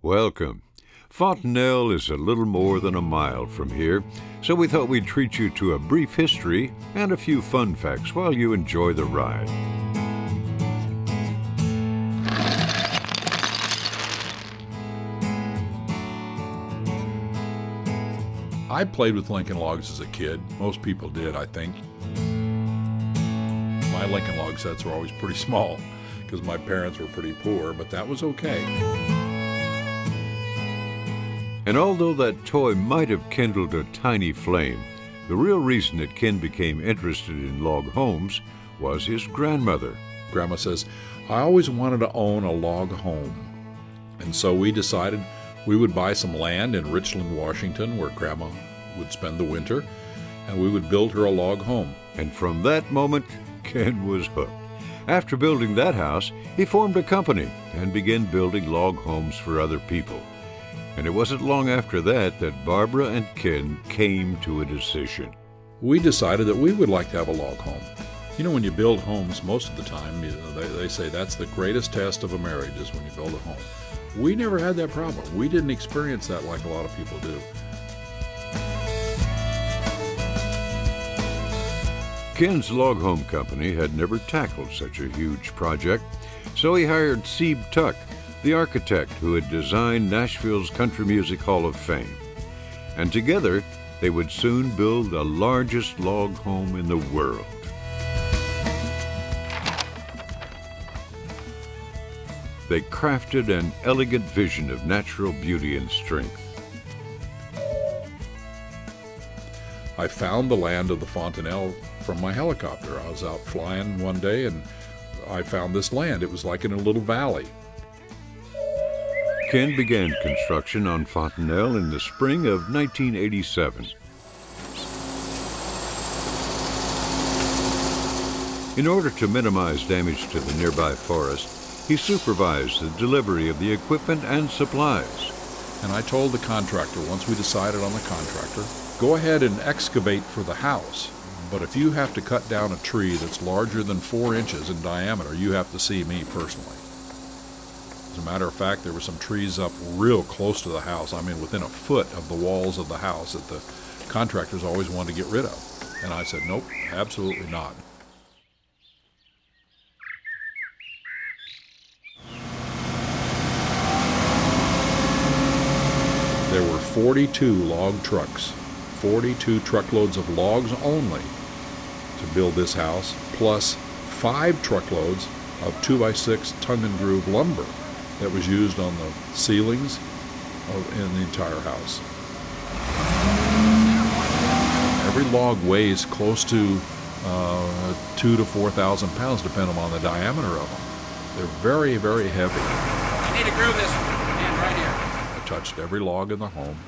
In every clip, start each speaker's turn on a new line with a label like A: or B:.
A: Welcome. Fontanel is a little more than a mile from here, so we thought we'd treat you to a brief history and a few fun facts while you enjoy the ride.
B: I played with Lincoln Logs as a kid. Most people did, I think. My Lincoln Log sets were always pretty small because my parents were pretty poor, but that was okay.
A: And although that toy might have kindled a tiny flame, the real reason that Ken became interested in log homes was his grandmother.
B: Grandma says, I always wanted to own a log home. And so we decided we would buy some land in Richland, Washington, where Grandma would spend the winter, and we would build her a log home.
A: And from that moment, Ken was hooked. After building that house, he formed a company and began building log homes for other people. And it wasn't long after that that Barbara and Ken came to a decision.
B: We decided that we would like to have a log home. You know, when you build homes, most of the time, they say that's the greatest test of a marriage is when you build a home. We never had that problem. We didn't experience that like a lot of people do.
A: Ken's log home company had never tackled such a huge project, so he hired Sebe Tuck, the architect who had designed Nashville's Country Music Hall of Fame. And together, they would soon build the largest log home in the world. They crafted an elegant vision of natural beauty and strength.
B: I found the land of the Fontanel from my helicopter. I was out flying one day and I found this land. It was like in a little valley.
A: Ken began construction on Fontanel in the spring of 1987. In order to minimize damage to the nearby forest, he supervised the delivery of the equipment and supplies.
B: And I told the contractor, once we decided on the contractor, go ahead and excavate for the house, but if you have to cut down a tree that's larger than 4 inches in diameter, you have to see me personally. As a matter of fact, there were some trees up real close to the house, I mean within a foot of the walls of the house that the contractors always wanted to get rid of. And I said, nope, absolutely not. There were 42 log trucks, 42 truckloads of logs only to build this house, plus 5 truckloads of 2x6 tongue and groove lumber that was used on the ceilings in the entire house. Every log weighs close to 2,000 to 4,000 pounds, depending on the diameter of them. They're very, very heavy.
C: You need to groove this in right here.
B: I touched every log in the home.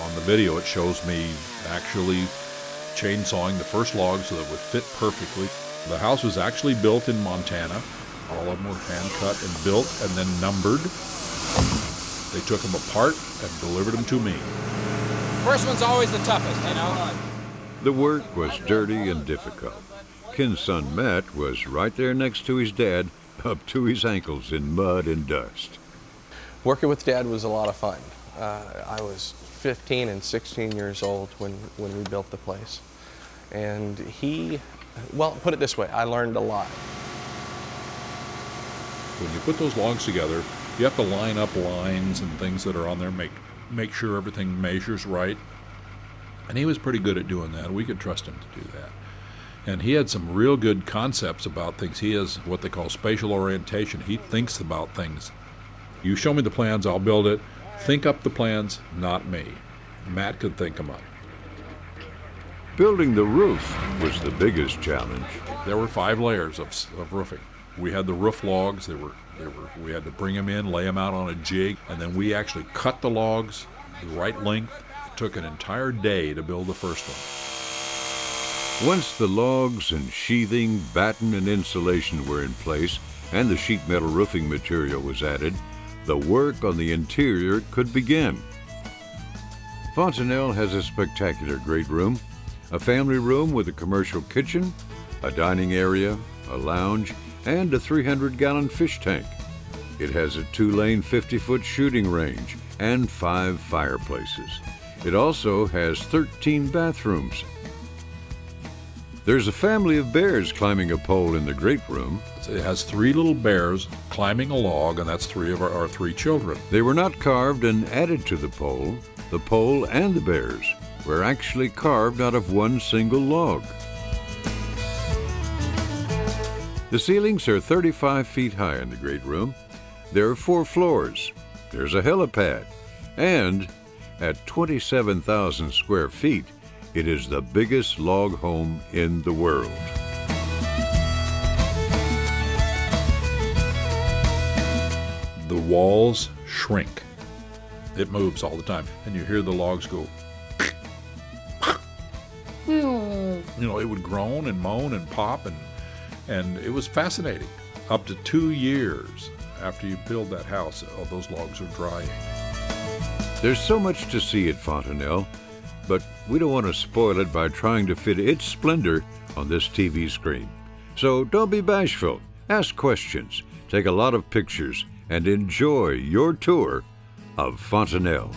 B: On the video, it shows me actually chainsawing the first log so that it would fit perfectly. The house was actually built in Montana. All of them were hand-cut and built and then numbered. They took them apart and delivered them to me.
C: First one's always the toughest, you know.
A: The work was dirty and difficult. Ken's son Matt was right there next to his dad, up to his ankles in mud and dust.
D: Working with Dad was a lot of fun. I was 15 and 16 years old when we built the place. And well, put it this way, I learned a lot.
B: When you put those logs together, you have to line up lines and things that are on there, make sure everything measures right. And he was pretty good at doing that. We could trust him to do that. And he had some real good concepts about things. He has what they call spatial orientation. He thinks about things. You show me the plans, I'll build it. Think up the plans, not me. Matt could think them up.
A: Building the roof was the biggest challenge.
B: There were 5 layers of roofing. We had the roof logs. We had to bring them in, lay them out on a jig, and then we actually cut the logs the right length. It took an entire day to build the first one.
A: Once the logs and sheathing, batten, and insulation were in place, and the sheet metal roofing material was added, the work on the interior could begin. Fontanel has a spectacular great room, a family room with a commercial kitchen, a dining area, a lounge, and a 300-gallon fish tank. It has a 2-lane 50-foot shooting range and 5 fireplaces. It also has 13 bathrooms. There's a family of bears climbing a pole in the great room.
B: It has 3 little bears climbing a log, and that's 3 of our 3 children.
A: They were not carved and added to the pole. The pole and the bears were actually carved out of one single log. The ceilings are 35 feet high in the great room. There are 4 floors. There's a helipad. And at 27,000 square feet, it is the biggest log home in the world.
B: The walls shrink. It moves all the time, and you hear the logs go. You know, it would groan and moan and pop, and it was fascinating. Up to 2 years after you build that house, all those logs are drying.
A: There's so much to see at Fontanel, but we don't want to spoil it by trying to fit its splendor on this TV screen. So don't be bashful. Ask questions, take a lot of pictures, and enjoy your tour of Fontanel.